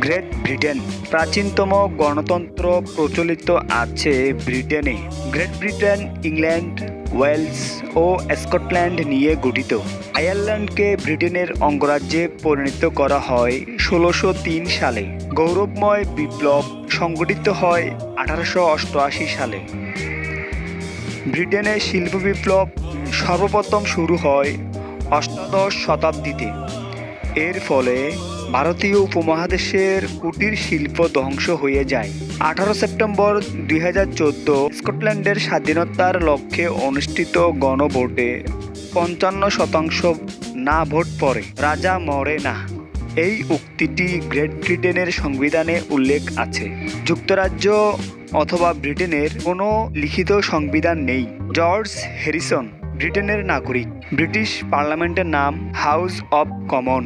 Great Britain প্রাচীনতম গণতন্ত্র প্রচলিত আছে ব্রিটেনে। গ্রেট ব্রিটেন ইংল্যান্ড, ওয়েলস ও স্কটল্যান্ড নিয়ে গঠিত। আয়ারল্যান্ডকে ব্রিটেনের অঙ্গরাজ্যে পরিণত করা হয় ১৬০৩ সালে। গৌরবময় বিপ্লব সংগঠিত হয় ১৮৮৮ সালে। ব্রিটেনের শিল্প বিপ্লব সর্বপ্রথম শুরু হয় অষ্টাদশ শতাব্দীতে। এর ফলে ভারতীয় উপমহাদেশের কুটির শিল্প ধ্বংস হয়ে যায়। ১৮ সেপ্টেম্বর ২০১৪ স্কটল্যান্ডের স্বাধীনতার লক্ষ্যে অনুষ্ঠিত গণভোটে ৫৫% না ভোট পড়ে। রাজা মরে না, এই উক্তিটি গ্রেট ব্রিটেনের সংবিধানে উল্লেখ আছে। যুক্তরাজ্য অথবা ব্রিটেনের কোনো লিখিত সংবিধান নেই। জর্জ হ্যারিসন ব্রিটেনের নাগরিক। ব্রিটিশ পার্লামেন্টের নাম হাউস অব কমন।